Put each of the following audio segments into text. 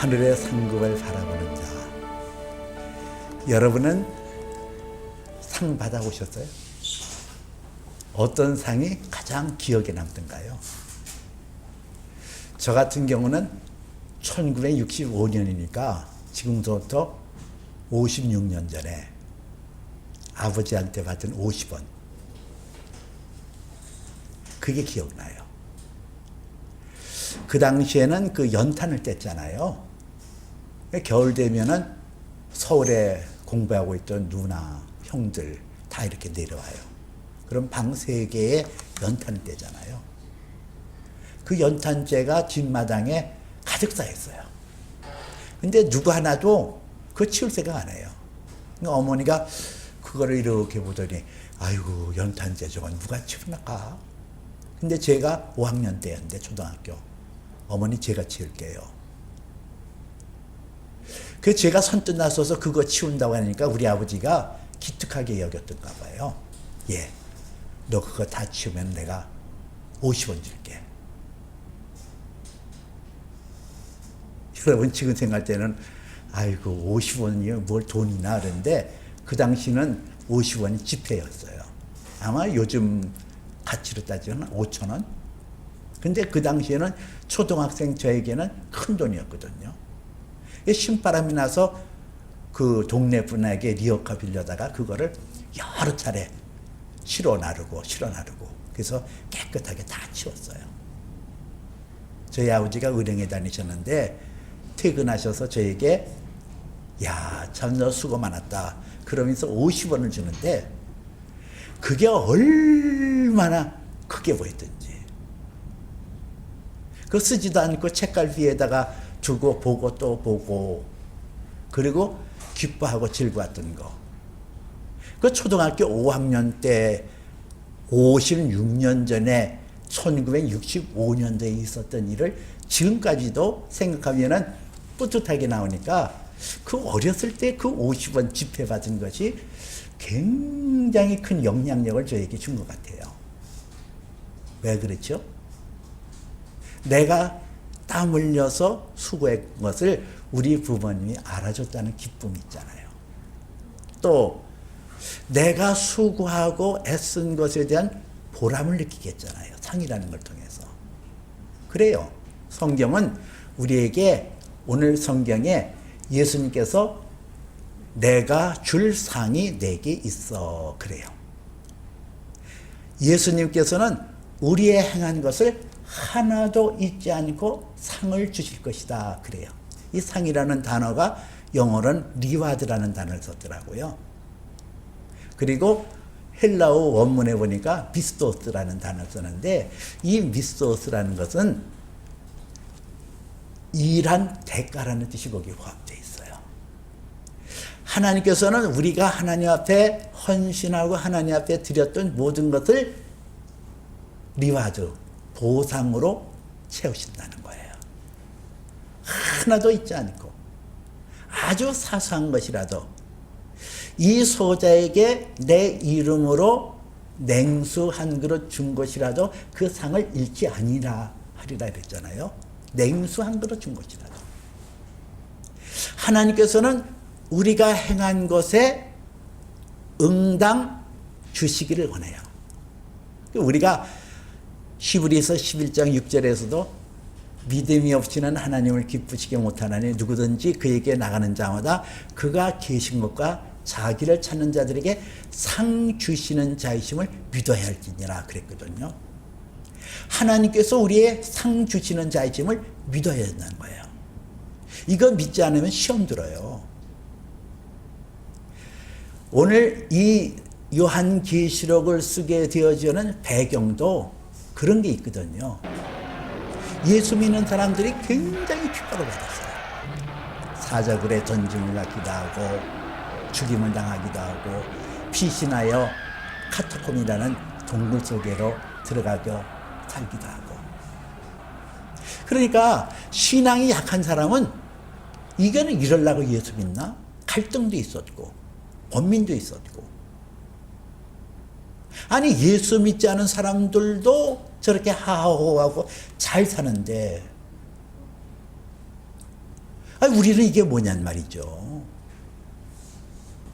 하늘의 상급을 바라보는 자. 여러분은 상 받아보셨어요? 어떤 상이 가장 기억에 남던가요? 저 같은 경우는 1965년이니까 지금부터 56년 전에 아버지한테 받은 50원. 그게 기억나요. 그 당시에는 그 연탄을 뗐잖아요. 겨울 되면은 서울에 공부하고 있던 누나, 형들 다 이렇게 내려와요. 그럼 방 3개에 연탄을 떼잖아요. 그 연탄재가 뒷마당에 가득 쌓였어요. 근데 누구 하나도 그거 치울 생각 안 해요. 그러니까 어머니가 그거를 이렇게 보더니 아이고 연탄재 저건 누가 치울까? 근데 제가 5학년 때였는데 초등학교. 어머니 제가 치울게요. 그 제가 선뜻 나서서 그거 치운다고 하니까 우리 아버지가 기특하게 여겼던가 봐요. 예, 너 그거 다 치우면 내가 50원 줄게. 여러분 지금 생각할 때는 아이고 50원이요 뭘 돈이나 그런데 그 당시는 50원이 지폐였어요. 아마 요즘 가치로 따지면 5,000원? 근데 그 당시에는 초등학생 저에게는 큰 돈이었거든요. 신바람이 나서 그 동네 분에게 리어카 빌려다가 그거를 여러 차례 실어 나르고 그래서 깨끗하게 다 치웠어요. 저희 아버지가 은행에 다니셨는데 퇴근하셔서 저에게 야, 참 너 수고 많았다 그러면서 50원을 주는데 그게 얼마나 크게 보였던지. 그거 쓰지도 않고 책갈피에다가 두고 보고 또 보고 그리고 기뻐하고 즐거웠던 거. 그 초등학교 5학년 때 56년 전에 1965년도에 있었던 일을 지금까지도 생각하면은 뿌듯하게 나오니까 그 어렸을 때 그 50원 지폐 받은 것이 굉장히 큰 영향력을 저에게 준 것 같아요. 왜 그렇죠? 내가 땀 흘려서 수고한 것을 우리 부모님이 알아줬다는 기쁨이 있잖아요. 또 내가 수고하고 애쓴 것에 대한 보람을 느끼겠잖아요. 상이라는 걸 통해서. 그래요. 성경은 우리에게 오늘 성경에 예수님께서 내가 줄 상이 내게 있어 그래요. 예수님께서는 우리의 행한 것을 하나도 잊지 않고 상을 주실 것이다 그래요. 이 상이라는 단어가 영어로는 리와드라는 단어를 썼더라고요. 그리고 헬라어 원문에 보니까 비스토스라는 단어를 썼는데 이 비스토스라는 것은 일한 대가라는 뜻이 거기에 포함되어 있어요. 하나님께서는 우리가 하나님 앞에 헌신하고 하나님 앞에 드렸던 모든 것을 리와드, 보상으로 채우신다는 거예요. 하나도 잊지 않고 아주 사소한 것이라도 이 소자에게 내 이름으로 냉수 한 그릇 준 것이라도 그 상을 잃지 아니라 하리라 그랬잖아요. 냉수 한 그릇 준 것이라도. 하나님께서는 우리가 행한 것에 응당 주시기를 원해요. 우리가 히브리서 11장 6절에서도 믿음이 없이는 하나님을 기쁘시게 못하나니 누구든지 그에게 나가는 자마다 그가 계신 것과 자기를 찾는 자들에게 상 주시는 자이심을 믿어야 할지니라 그랬거든요. 하나님께서 우리의 상 주시는 자이심을 믿어야 된다는 거예요. 이거 믿지 않으면 시험 들어요. 오늘 이 요한계시록을 쓰게 되어지는 배경도 그런 게 있거든요. 예수 믿는 사람들이 굉장히 핍박을 받았어요. 사자굴에 던짐을 받기도 하고 죽임을 당하기도 하고 피신하여 카타콤이라는 동굴 속으로 들어가겨 살기도 하고. 그러니까 신앙이 약한 사람은 이거는 이러려고 예수 믿나? 갈등도 있었고 번민도 있었고. 아니 예수 믿지 않은 사람들도 저렇게 하하호하고 잘 사는데 우리는 이게 뭐냔 말이죠.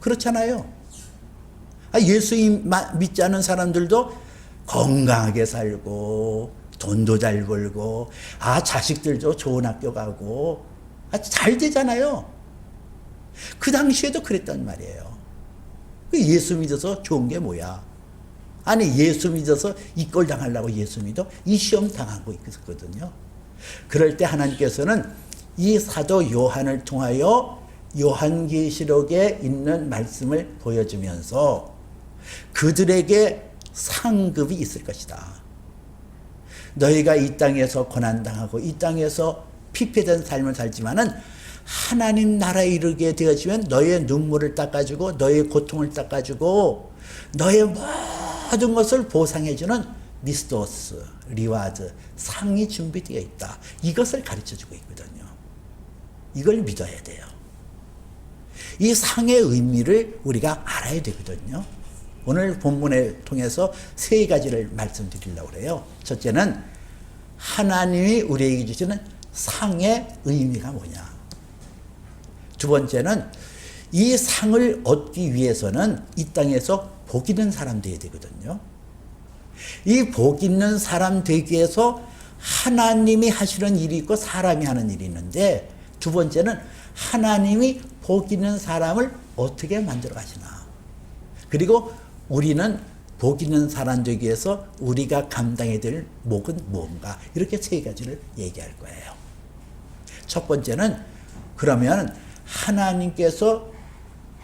그렇잖아요. 예수 믿지 않은 사람들도 건강하게 살고 돈도 잘 벌고 자식들도 좋은 학교 가고 잘 되잖아요. 그 당시에도 그랬단 말이에요. 예수 믿어서 좋은 게 뭐야? 아니 예수 믿어서 이 꼴 당하려고 예수 믿어? 이 시험 당하고 있었거든요. 그럴 때 하나님께서는 이 사도 요한을 통하여 요한계시록에 있는 말씀을 보여주면서 그들에게 상급이 있을 것이다. 너희가 이 땅에서 고난당하고 이 땅에서 피폐된 삶을 살지만은 하나님 나라에 이르게 되어지면 너의 눈물을 닦아주고 너의 고통을 닦아주고 너의 모든 것을 보상해주는 미스도스, 리와드, 상이 준비되어 있다. 이것을 가르쳐주고 있거든요. 이걸 믿어야 돼요. 이 상의 의미를 우리가 알아야 되거든요. 오늘 본문을 통해서 세 가지를 말씀드리려고 그래요. 첫째는 하나님이 우리에게 주시는 상의 의미가 뭐냐. 두 번째는 이 상을 얻기 위해서는 이 땅에서 복 있는 사람 되어야 되거든요. 이 복 있는 사람 되기 위해서 하나님이 하시는 일이 있고 사람이 하는 일이 있는데, 두 번째는 하나님이 복 있는 사람을 어떻게 만들어 가시나. 그리고 우리는 복 있는 사람 되기 위해서 우리가 감당해야 될 목은 뭔가. 이렇게 세 가지를 얘기할 거예요. 첫 번째는 그러면 하나님께서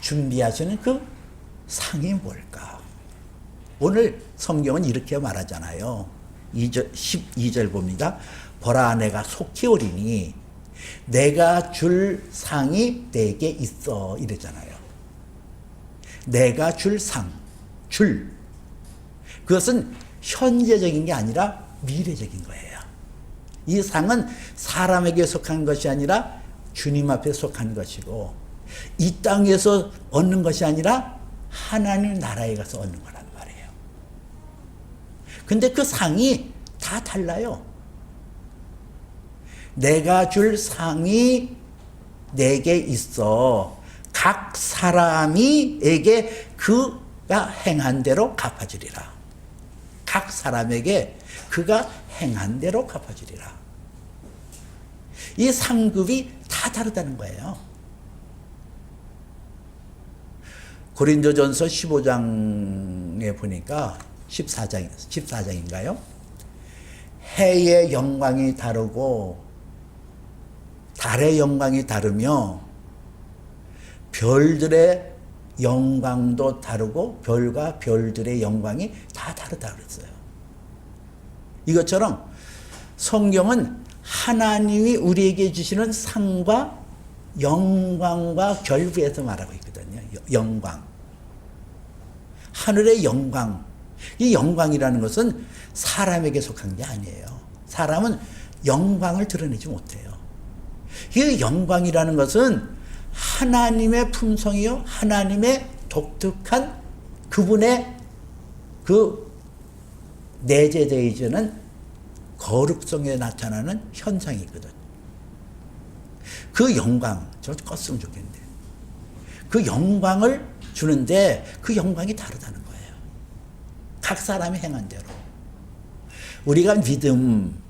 준비하시는 그 상이 뭘까? 오늘 성경은 이렇게 말하잖아요. 12절 봅니다. 보라 내가 속히 오리니 내가 줄 상이 내게 있어. 이랬잖아요. 내가 줄 상, 그것은 현재적인 게 아니라 미래적인 거예요. 이 상은 사람에게 속한 것이 아니라 주님 앞에 속한 것이고, 이 땅에서 얻는 것이 아니라 하나님 나라에 가서 얻는 거란 말이에요. 근데 그 상이 다 달라요. 내가 줄 상이 내게 있어. 각 사람이에게 그가 행한 대로 갚아주리라. 각 사람에게 그가 행한 대로 갚아주리라. 이 상급이 다 다르다는 거예요. 고린도전서 15장에 보니까 14장인가요? 해의 영광이 다르고 달의 영광이 다르며 별들의 영광도 다르고 별과 별들의 영광이 다 다르다 그랬어요. 이것처럼 성경은 하나님이 우리에게 주시는 상과 영광과 결부해서 말하고 있거든요. 영광. 하늘의 영광. 이 영광이라는 것은 사람에게 속한 게 아니에요. 사람은 영광을 드러내지 못해요. 이 영광이라는 것은 하나님의 품성이요, 하나님의 독특한 그분의 그 내재되어 있는 거룩성에 나타나는 현상이 있거든. 그 영광, 저 껐으면 좋겠는데. 그 영광을 주는데 그 영광이 다르다는 거예요. 각 사람이 행한 대로. 우리가 믿음,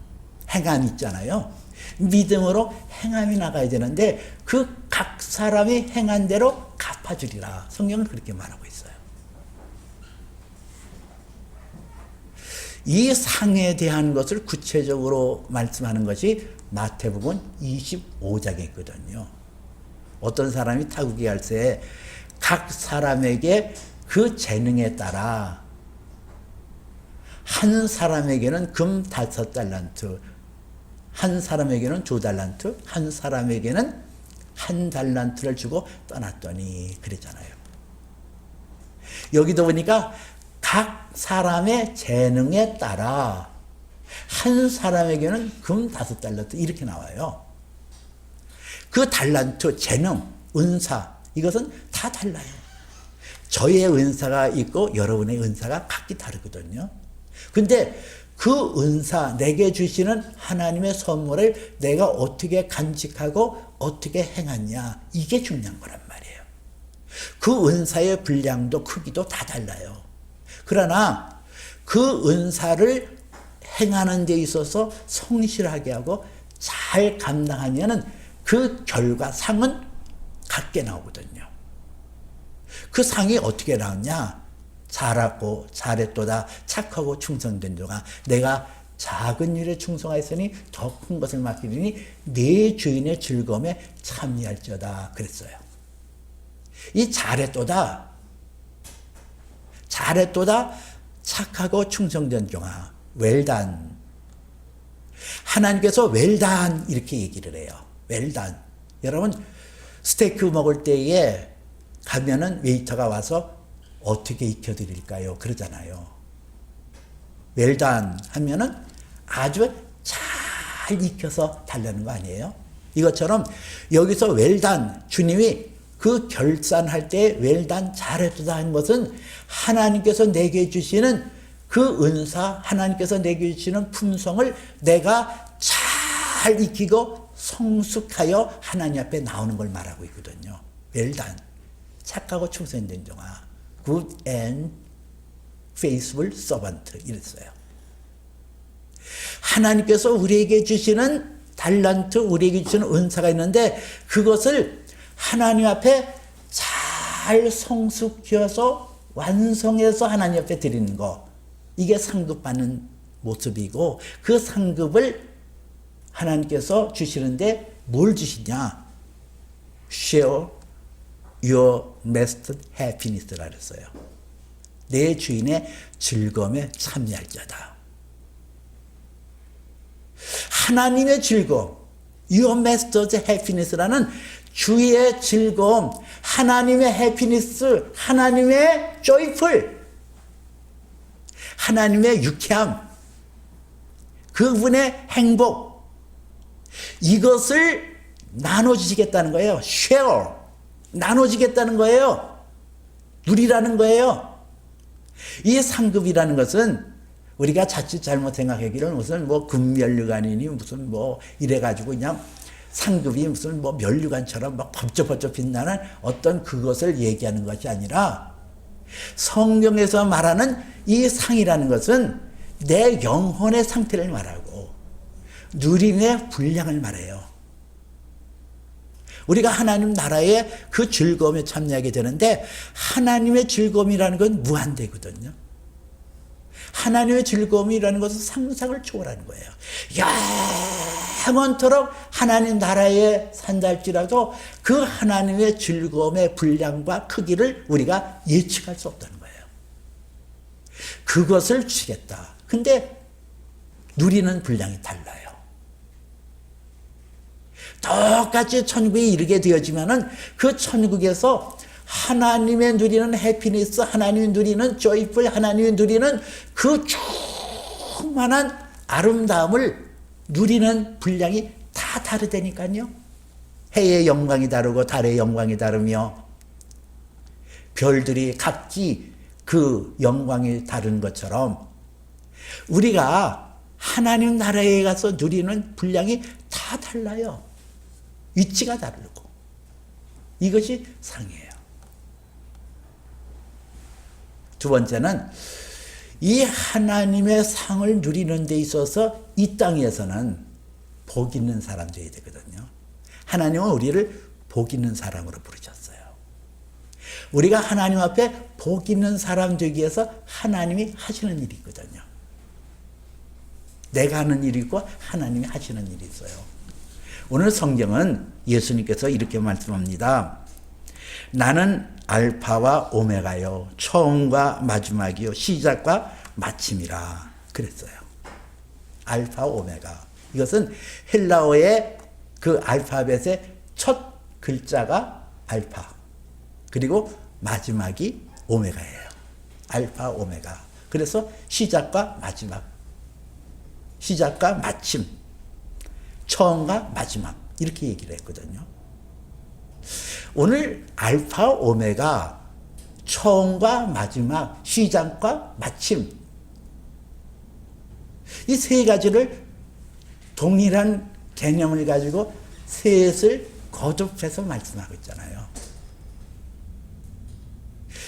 행함 있잖아요. 믿음으로 행함이 나가야 되는데 그 각 사람이 행한 대로 갚아주리라. 성경은 그렇게 말하고 있어요. 이 상에 대한 것을 구체적으로 말씀하는 것이 마태복음 25장에 있거든요. 어떤 사람이 타국이 할 때 각 사람에게 그 재능에 따라 한 사람에게는 금 5달란트, 한 사람에게는 2달란트, 한 사람에게는 1달란트를 주고 떠났더니 그랬잖아요. 여기도 보니까 각 사람의 재능에 따라 한 사람에게는 금 5달란트 이렇게 나와요. 그 달란트, 재능, 은사 이것은 다 달라요. 저의 은사가 있고 여러분의 은사가 각기 다르거든요. 근데 그 은사, 내게 주시는 하나님의 선물을 내가 어떻게 간직하고 어떻게 행하냐, 이게 중요한 거란 말이에요. 그 은사의 분량도 크기도 다 달라요. 그러나 그 은사를 행하는 데 있어서 성실하게 하고 잘 감당하면은 그 결과 상은 같게 나오거든요. 그 상이 어떻게 나오냐? 잘하고 잘했도다 착하고 충성된 자가 내가 작은 일에 충성하였으니 더 큰 것을 맡기리니 내 주인의 즐거움에 참여할지어다 그랬어요. 이 잘했도다 착하고 충성된 종아 웰단. 하나님께서 웰단 이렇게 얘기를 해요. 웰단. 여러분 스테이크 먹을 때에 가면은 웨이터가 와서 어떻게 익혀드릴까요? 그러잖아요. 웰단 하면은 아주 잘 익혀서 달라는 거 아니에요? 이것처럼 여기서 웰단, 주님이 그 결산할 때 웰단 잘했다 하는 것은 하나님께서 내게 주시는 그 은사, 하나님께서 내게 주시는 품성을 내가 잘 익히고 성숙하여 하나님 앞에 나오는 걸 말하고 있거든요. 웰단, 착하고 충성된 종아, good and faithful servant 이랬어요. 하나님께서 우리에게 주시는 달란트, 우리에게 주시는 은사가 있는데 그것을 하나님 앞에 잘 성숙해서 완성해서 하나님 앞에 드리는 거, 이게 상급받는 모습이고 그 상급을 하나님께서 주시는데 뭘 주시냐? Share your master's happiness라 그랬어요. 내 주인의 즐거움에 참여할 자다. 하나님의 즐거움, your master's happiness라는 주의 즐거움, 하나님의 해피니스, 하나님의 joyful, 하나님의 유쾌함, 그분의 행복, 이것을 나눠주시겠다는 거예요. share, 나눠주겠다는 거예요. 누리라는 거예요. 이 상급이라는 것은 우리가 자칫 잘못 생각하기를 무슨 뭐 금면류관이니 무슨 뭐 이래가지고 그냥 상급이 무슨 뭐 면류관처럼 막 번쩍번쩍 빛나는 어떤 그것을 얘기하는 것이 아니라 성경에서 말하는 이 상이라는 것은 내 영혼의 상태를 말하고 누림의 분량을 말해요. 우리가 하나님 나라의 그 즐거움에 참여하게 되는데 하나님의 즐거움이라는 건 무한대거든요. 하나님의 즐거움이라는 것은 상상을 초월하는 거예요. 영원토록 하나님 나라에 산달지라도 그 하나님의 즐거움의 분량과 크기를 우리가 예측할 수 없다는 거예요. 그것을 주시겠다. 근데 누리는 분량이 달라요. 똑같이 천국에 이르게 되어지면은 그 천국에서 하나님의 누리는 해피니스, 하나님의 누리는 조이풀, 하나님의 누리는 그 충만한 아름다움을 누리는 분량이 다 다르다니까요. 해의 영광이 다르고 달의 영광이 다르며 별들이 각기 그 영광이 다른 것처럼 우리가 하나님 나라에 가서 누리는 분량이 다 달라요. 위치가 다르고. 이것이 상이에요. 두 번째는 이 하나님의 상을 누리는 데 있어서 이 땅에서는 복 있는 사람 되어야 되거든요. 하나님은 우리를 복 있는 사람으로 부르셨어요. 우리가 하나님 앞에 복 있는 사람 되기 위해서 하나님이 하시는 일이 있거든요. 내가 하는 일이 있고 하나님이 하시는 일이 있어요. 오늘 성경은 예수님께서 이렇게 말씀합니다. 나는 알파와 오메가요, 처음과 마지막이요, 시작과 마침이라 그랬어요. 알파 오메가. 이것은 헬라어의 그 알파벳의 첫 글자가 알파, 그리고 마지막이 오메가예요. 알파 오메가. 그래서 시작과 마지막, 시작과 마침, 처음과 마지막 이렇게 얘기를 했거든요. 오늘 알파 오메가, 처음과 마지막, 시작과 마침, 이 세 가지를 동일한 개념을 가지고 셋을 거듭해서 말씀하고 있잖아요.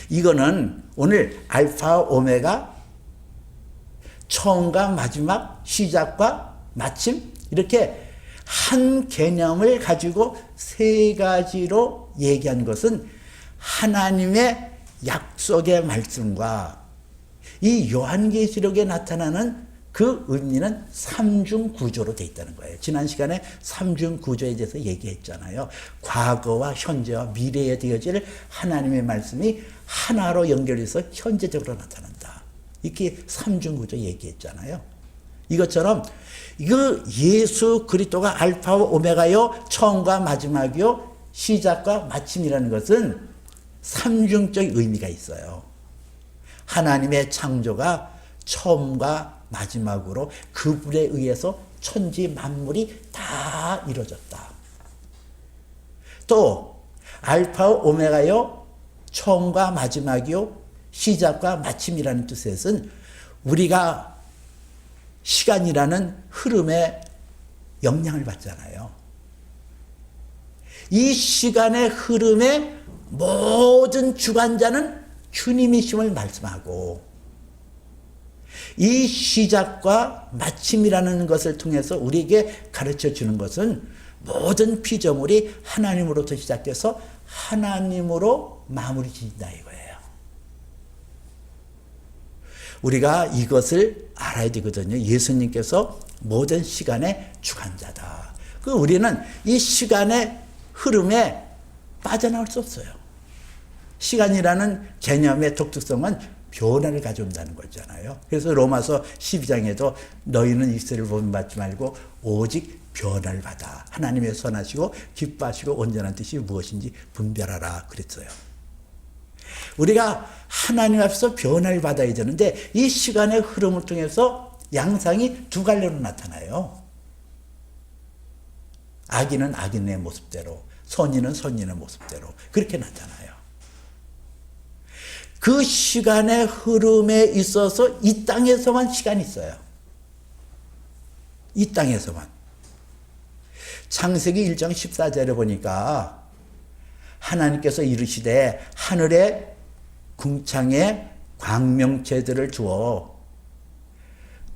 이거는 오늘 알파 오메가, 처음과 마지막, 시작과 마침, 이렇게 한 개념을 가지고 세 가지로 얘기한 것은 하나님의 약속의 말씀과 이 요한계시록에 나타나는 그 의미는 삼중 구조로 되어 있다는 거예요. 지난 시간에 삼중 구조에 대해서 얘기했잖아요. 과거와 현재와 미래에 되어질 하나님의 말씀이 하나로 연결해서 현재적으로 나타난다. 이렇게 삼중 구조 얘기했잖아요. 이것처럼 그 예수 그리스도가 알파와 오메가요, 처음과 마지막이요, 시작과 마침이라는 것은 삼중적 의미가 있어요. 하나님의 창조가 처음과 마지막으로 그분에 의해서 천지 만물이 다 이루어졌다. 또 알파와 오메가요, 처음과 마지막이요, 시작과 마침이라는 뜻에서는 우리가 시간이라는 흐름에 영향을 받잖아요. 이 시간의 흐름의 모든 주관자는 주님이심을 말씀하고, 이 시작과 마침이라는 것을 통해서 우리에게 가르쳐 주는 것은 모든 피조물이 하나님으로부터 시작돼서 하나님으로 마무리 짓는다 이거예요. 우리가 이것을 알아야 되거든요. 예수님께서 모든 시간의 주관자다. 우리는 이 시간의 흐름에 빠져나올 수 없어요. 시간이라는 개념의 독특성은 변화를 가져온다는 거잖아요. 그래서 로마서 12장에도 너희는 이스라엘을 본받지 말고 오직 변화를 받아 하나님의 선하시고 기뻐하시고 온전한 뜻이 무엇인지 분별하라 그랬어요. 우리가 하나님 앞에서 변화를 받아야 되는데 이 시간의 흐름을 통해서 양상이 두 갈래로 나타나요. 악인은 악인의 모습대로, 선인은 선인의 모습대로 그렇게 나타나요. 그 시간의 흐름에 있어서 이 땅에서만 시간이 있어요. 이 땅에서만. 창세기 1장 14절에 보니까 하나님께서 이르시되 하늘의 궁창에 광명체들을 주어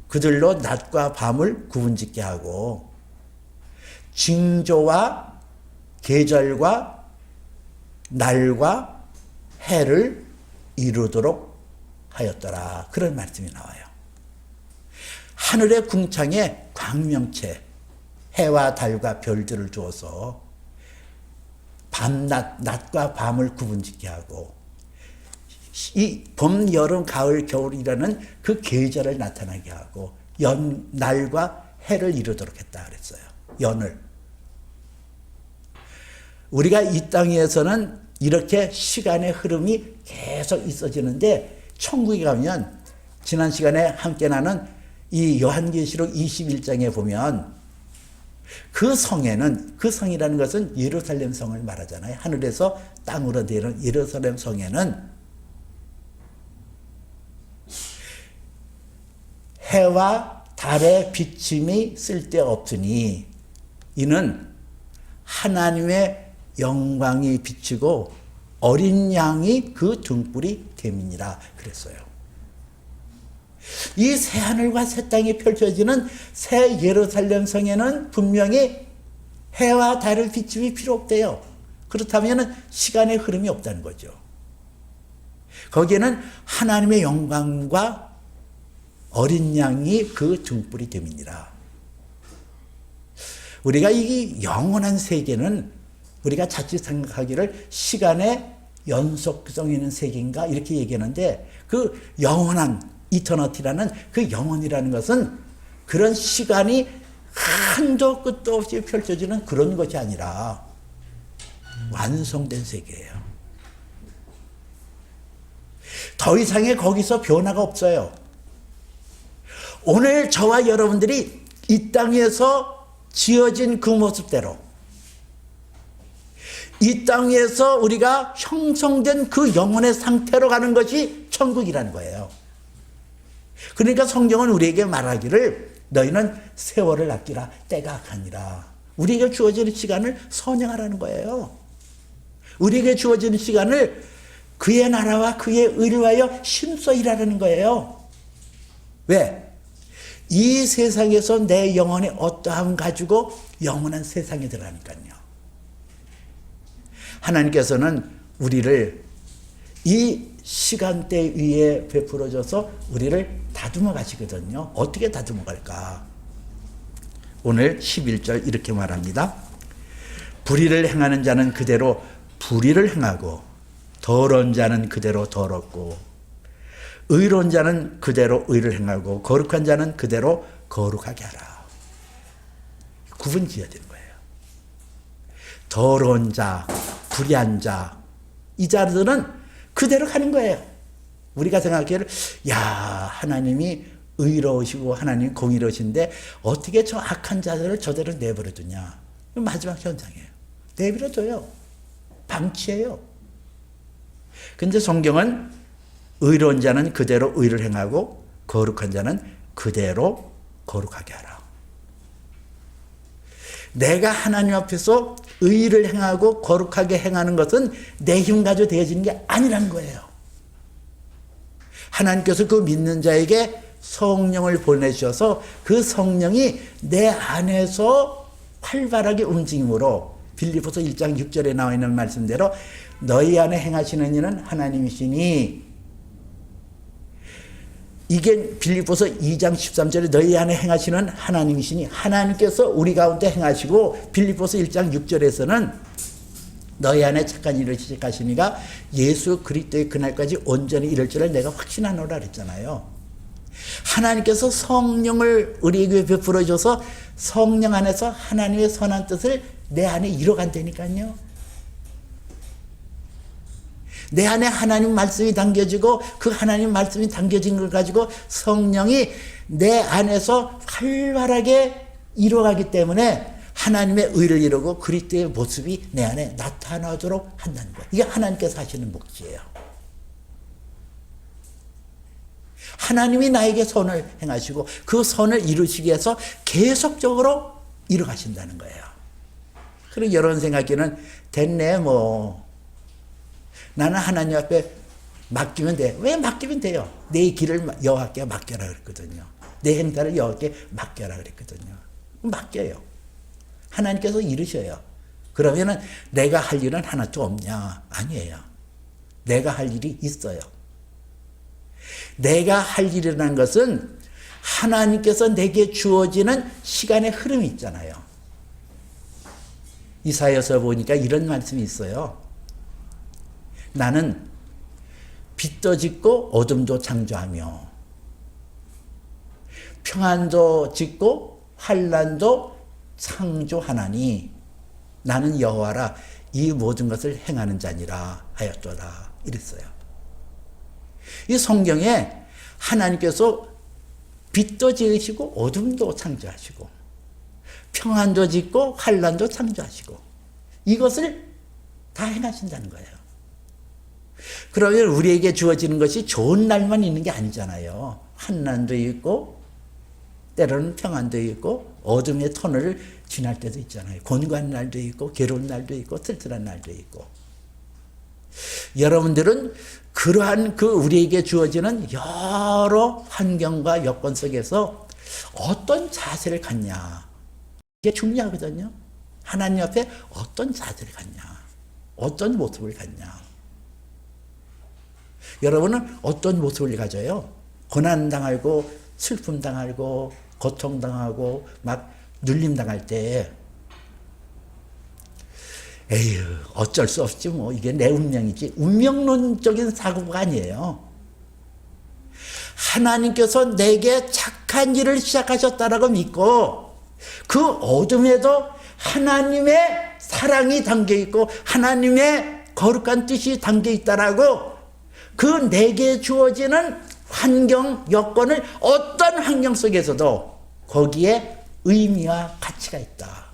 그들로 낮과 밤을 구분짓게 하고 징조와 계절과 날과 해를 이루도록 하였더라. 그런 말씀이 나와요. 하늘의 궁창에 광명체, 해와 달과 별들을 주어서 낮과 밤을 구분짓게 하고 이 봄, 여름, 가을, 겨울이라는 그 계절을 나타나게 하고 날과 해를 이루도록 했다 그랬어요. 연을. 우리가 이 땅에서는 이렇게 시간의 흐름이 계속 있어지는데 천국에 가면 지난 시간에 함께 나눈 이 요한계시록 21장에 보면 그 성에는, 그 성이라는 것은 예루살렘 성을 말하잖아요. 하늘에서 땅으로 내려온 예루살렘 성에는 해와 달의 비침이 쓸데없으니 이는 하나님의 영광이 비치고 어린 양이 그 등불이 됨이니라 그랬어요. 이 새하늘과 새 땅이 펼쳐지는 새 예루살렘 성에는 분명히 해와 달의 비침이 필요 없대요. 그렇다면 시간의 흐름이 없다는 거죠. 거기에는 하나님의 영광과 어린 양이 그 등불이 됨이니라. 우리가 이 영원한 세계는 우리가 자칫 생각하기를 시간의 연속성 있는 세계인가 이렇게 얘기하는데 그 영원한 이터너티라는 그 영원이라는 것은 그런 시간이 한도 끝도 없이 펼쳐지는 그런 것이 아니라 완성된 세계예요. 더 이상의 거기서 변화가 없어요. 오늘 저와 여러분들이 이 땅에서 지어진 그 모습대로 이 땅에서 우리가 형성된 그 영혼의 상태로 가는 것이 천국이라는 거예요. 그러니까 성경은 우리에게 말하기를 너희는 세월을 아끼라 때가 악하니라. 우리에게 주어지는 시간을 선행하라는 거예요. 우리에게 주어지는 시간을 그의 나라와 그의 의를 위하여 힘써 일하라는 거예요. 왜? 이 세상에서 내 영혼의 어떠함 가지고 영원한 세상에 들어가니까요. 하나님께서는 우리를 이 시간대 위에 베풀어줘서 우리를 다듬어 가시거든요. 어떻게 다듬어 갈까? 오늘 11절 이렇게 말합니다. 불의를 행하는 자는 그대로 불의를 행하고 더러운 자는 그대로 더럽고 의로운 자는 그대로 의를 행하고 거룩한 자는 그대로 거룩하게 하라. 구분 지어야 되는 거예요. 더러운 자, 불의한 자, 이 자들은 그대로 가는 거예요. 우리가 생각하기를 야, 하나님이 의로우시고 하나님 공의로우신데 어떻게 저 악한 자들을 저대로 내버려두냐. 마지막 현장이에요. 내버려둬요. 방치해요. 근데 성경은 의로운 자는 그대로 의를 행하고 거룩한 자는 그대로 거룩하게 하라. 내가 하나님 앞에서 의를 행하고 거룩하게 행하는 것은 내 힘 가지고 되어지는 게 아니라는 거예요. 하나님께서 그 믿는 자에게 성령을 보내주셔서 그 성령이 내 안에서 활발하게 움직임으로 빌립보서 1장 6절에 나와 있는 말씀대로 너희 안에 행하시는 이는 하나님이시니, 이게 빌립보서 2장 13절에 너희 안에 행하시는 하나님이시니, 하나님께서 우리 가운데 행하시고, 빌립보서 1장 6절에서는 너희 안에 착한 일을 시작하시니가 예수 그리스도의 그날까지 온전히 이룰 줄을 내가 확신하노라 그랬잖아요. 하나님께서 성령을 우리에게 베풀어 줘서 성령 안에서 하나님의 선한 뜻을 내 안에 이뤄간다니까요. 내 안에 하나님 말씀이 담겨지고 그 하나님 말씀이 담겨진 걸 가지고 성령이 내 안에서 활발하게 이루어가기 때문에 하나님의 의를 이루고 그리스도의 모습이 내 안에 나타나도록 한다는 거예요. 이게 하나님께서 하시는 몫이에요. 하나님이 나에게 선을 행하시고 그 선을 이루시기 위해서 계속적으로 이루어가신다는 거예요. 그리고 여러분 생각에는 됐네 뭐 나는 하나님 앞에 맡기면 돼. 왜 맡기면 돼요? 내 길을 여호와께 맡겨라 그랬거든요. 내 행사를 여호와께 맡겨라 그랬거든요. 맡겨요. 하나님께서 이루셔요. 그러면은 내가 할 일은 하나도 없냐? 아니에요. 내가 할 일이 있어요. 내가 할 일이라는 것은 하나님께서 내게 주어지는 시간의 흐름이 있잖아요. 이사야서 보니까 이런 말씀이 있어요. 나는 빛도 짓고 어둠도 창조하며 평안도 짓고 환난도 창조하나니 나는 여호와라 이 모든 것을 행하는 자니라 하였도다 이랬어요. 이 성경에 하나님께서 빛도 지으시고 어둠도 창조하시고 평안도 짓고 환난도 창조하시고 이것을 다 행하신다는 거예요. 그러면 우리에게 주어지는 것이 좋은 날만 있는 게 아니잖아요. 환난도 있고 때로는 평안도 있고 어둠의 터널을 지날 때도 있잖아요. 곤고한 날도 있고 괴로운 날도 있고 쓸쓸한 날도 있고. 여러분들은 그러한 그 우리에게 주어지는 여러 환경과 여건 속에서 어떤 자세를 갖냐. 이게 중요하거든요. 하나님 앞에 어떤 자세를 갖냐. 어떤 모습을 갖냐. 여러분은 어떤 모습을 가져요? 고난당하고 슬픔당하고 고통당하고 막 눌림당할 때 에휴 어쩔 수 없지 뭐 이게 내 운명이지. 운명론적인 사고가 아니에요. 하나님께서 내게 착한 일을 시작하셨다라고 믿고 그 어둠에도 하나님의 사랑이 담겨있고 하나님의 거룩한 뜻이 담겨있다라고 그 내게 주어지는 환경, 여건을 어떤 환경 속에서도 거기에 의미와 가치가 있다.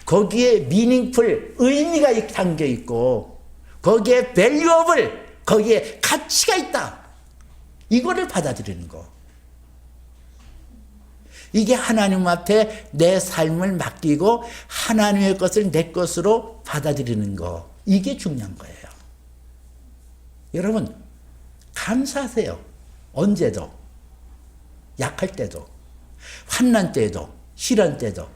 거기에 미닝풀, 의미가 담겨 있고 거기에 밸류어블, 거기에 가치가 있다. 이거를 받아들이는 거. 이게 하나님 앞에 내 삶을 맡기고 하나님의 것을 내 것으로 받아들이는 거. 이게 중요한 거예요. 여러분, 감사하세요. 언제도. 약할 때도. 환난 때도. 시련 때도.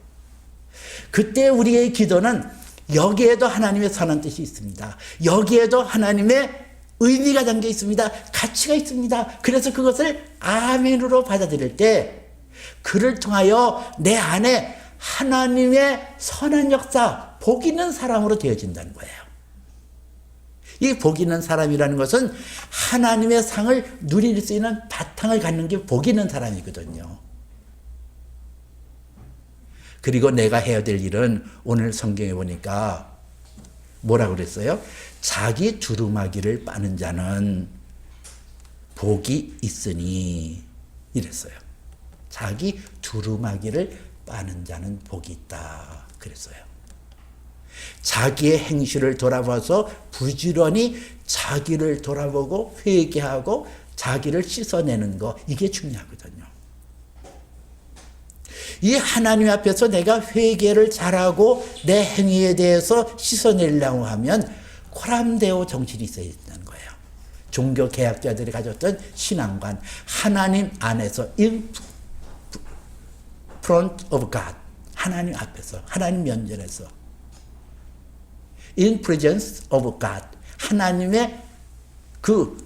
그때 우리의 기도는 여기에도 하나님의 선한 뜻이 있습니다. 여기에도 하나님의 의미가 담겨 있습니다. 가치가 있습니다. 그래서 그것을 아멘으로 받아들일 때 그를 통하여 내 안에 하나님의 선한 역사, 복 있는 사람으로 되어진다는 거예요. 이 복 있는 사람이라는 것은 하나님의 상을 누릴 수 있는 바탕을 갖는 게 복 있는 사람이거든요. 그리고 내가 해야 될 일은 오늘 성경에 보니까 뭐라고 그랬어요? 자기 두루마기를 빠는 자는 복이 있으니 이랬어요. 자기 두루마기를 빠는 자는 복이 있다 그랬어요. 자기의 행실을 돌아봐서 부지런히 자기를 돌아보고 회개하고 자기를 씻어내는 거, 이게 중요하거든요. 이 하나님 앞에서 내가 회개를 잘하고 내 행위에 대해서 씻어내려고 하면 코람데오 정신이 있어야 된다는 거예요. 종교 개혁자들이 가졌던 신앙관, 하나님 안에서 in front of God, 하나님 앞에서, 하나님 면전에서, in presence of God, 하나님의 그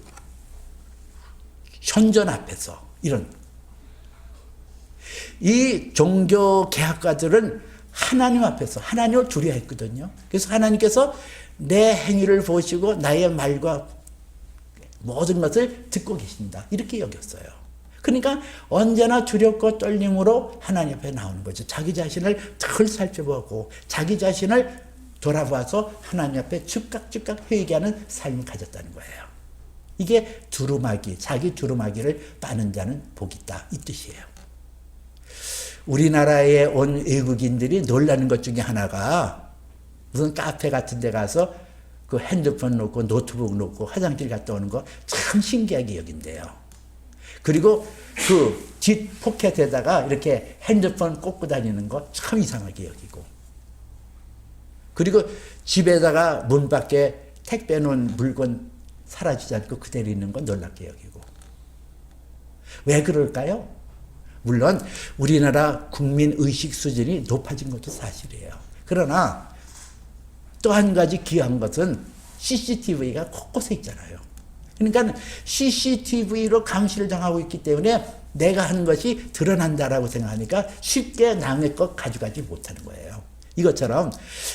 현존 앞에서, 이런 이 종교 개혁가들은 하나님 앞에서 하나님을 두려워했거든요. 그래서 하나님께서 내 행위를 보시고 나의 말과 모든 것을 듣고 계신다, 이렇게 여겼어요. 그러니까 언제나 두렵고 떨림으로 하나님 앞에 나오는 거죠. 자기 자신을 덜 살펴보고 자기 자신을 돌아봐서 하나님 앞에 즉각 회개하는 삶을 가졌다는 거예요. 이게 두루마기, 자기 두루마기를 빠는 자는 복이 있다, 이 뜻이에요. 우리나라에 온 외국인들이 놀라는 것 중에 하나가 무슨 카페 같은 데 가서 그 핸드폰 놓고 노트북 놓고 화장실 갔다 오는 거 참 신기하게 여긴대요. 그리고 그 뒷 포켓에다가 이렇게 핸드폰 꽂고 다니는 거 참 이상하게 여기고, 그리고 집에다가 문 밖에 택배 놓은 물건 사라지지 않고 그대로 있는 건 놀랍게 여기고. 왜 그럴까요? 물론 우리나라 국민 의식 수준이 높아진 것도 사실이에요. 그러나 또 한 가지 귀한 것은 CCTV가 곳곳에 있잖아요. 그러니까 CCTV로 감시를 당하고 있기 때문에 내가 하는 것이 드러난다라고 생각하니까 쉽게 남의 것 가져가지 못하는 거예요. 이것처럼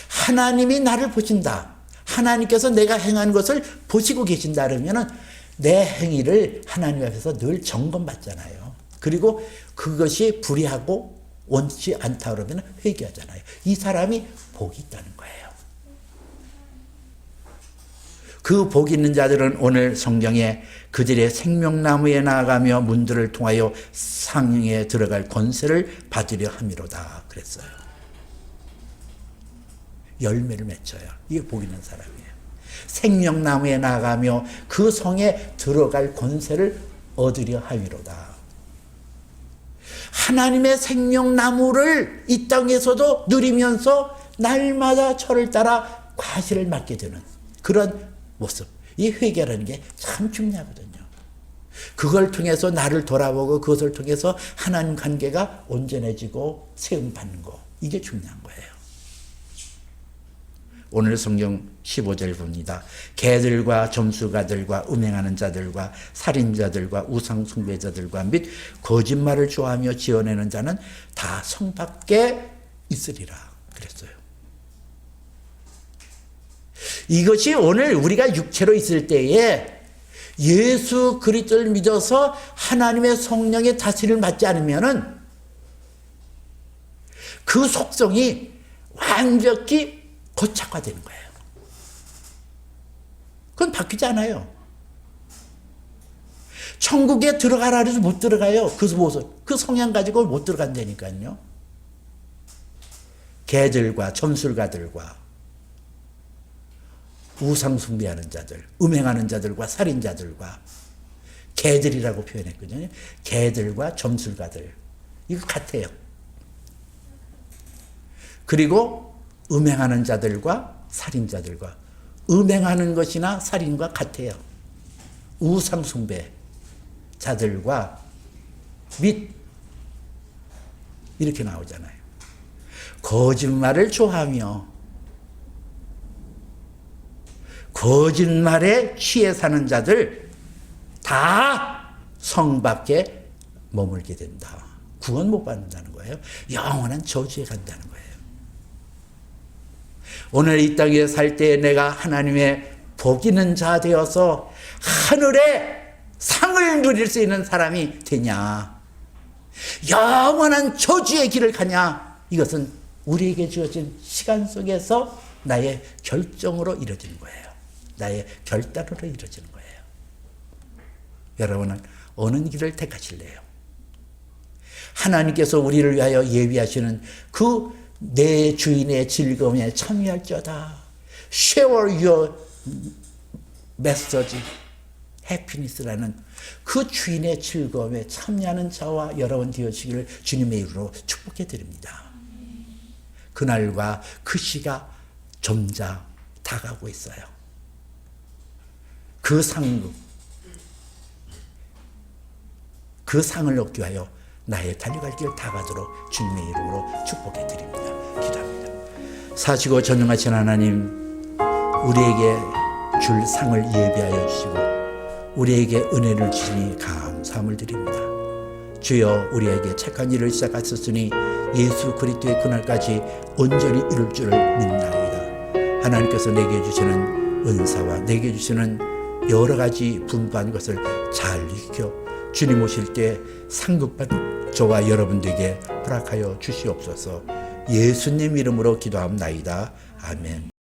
하나님이 나를 보신다, 하나님께서 내가 행한 것을 보시고 계신다 그러면 내 행위를 하나님 앞에서 늘 점검받잖아요. 그리고 그것이 불의하고 옳지 않다 그러면 회개하잖아요. 이 사람이 복이 있다는 거예요. 그 복 있는 자들은 오늘 성경에 그들의 생명나무에 나아가며 문들을 통하여 상에 들어갈 권세를 받으려 함이로다 그랬어요. 열매를 맺혀요. 이게 복 있는 사람이에요. 생명나무에 나아가며 그 성에 들어갈 권세를 얻으려 함이로다. 하나님의 생명나무를 이 땅에서도 누리면서 날마다 철을 따라 과실을 맡게 되는 그런 모습, 이 회개라는 게 참 중요하거든요. 그걸 통해서 나를 돌아보고 그것을 통해서 하나님 관계가 온전해지고 세움받는 거, 이게 중요한 거예요. 오늘 성경 15절 봅니다. 개들과 점수가들과 음행하는 자들과 살인자들과 우상숭배자들과 및 거짓말을 좋아하며 지어내는 자는 다 성 밖에 있으리라 그랬어요. 이것이 오늘 우리가 육체로 있을 때에 예수 그리스도를 믿어서 하나님의 성령의 다스림을 받지 않으면은 그 속성이 완벽히 고착화되는 거예요. 그건 바뀌지 않아요. 천국에 들어가라 해서 못 들어가요. 그 모습, 그 성향 가지고 못 들어간다니까요. 개들과 점술가들과 우상 숭배하는 자들, 음행하는 자들과 살인자들과 개들이라고 표현했거든요. 개들과 점술가들. 이거 같아요. 그리고 음행하는 자들과 살인자들과 음행하는 것이나 살인과 같아요. 우상숭배 자들과 및 이렇게 나오잖아요. 거짓말을 좋아하며 거짓말에 취해 사는 자들 다 성 밖에 머물게 된다. 구원 못 받는다는 거예요. 영원한 저주에 간다는 거예요. 오늘 이 땅에 살 때 내가 하나님의 복 있는 자 되어서 하늘의 상을 누릴 수 있는 사람이 되냐, 영원한 저주의 길을 가냐, 이것은 우리에게 주어진 시간 속에서 나의 결정으로 이루어지는 거예요. 나의 결단으로 이루어지는 거예요. 여러분은 어느 길을 택하실래요? 하나님께서 우리를 위하여 예비하시는 그 내 주인의 즐거움에 참여할지어다. Share your message, happiness라는 그 주인의 즐거움에 참여하는 자와 여러분 되어지기를 주님의 이름으로 축복해 드립니다. 그날과 그 시가 점자 다가오고 있어요. 그 상급, 그 상을 얻기 위하여 나의 달려갈 길 다가도록 주님의 이름으로 축복해 드립니다. 기도합니다. 사시고 전능하신 하나님, 우리에게 줄 상을 예비하여 주시고 우리에게 은혜를 주시니 감사함을 드립니다. 주여, 우리에게 착한 일을 시작하셨으니 예수 그리스도의 그날까지 온전히 이룰 줄을 믿나이다. 하나님께서 내게 주시는 은사와 내게 주시는 여러 가지 분부한 것을 잘 익혀 주님 오실 때 상급받은 저와 여러분들에게 허락하여 주시옵소서. 예수님 이름으로 기도합나이다. 아멘.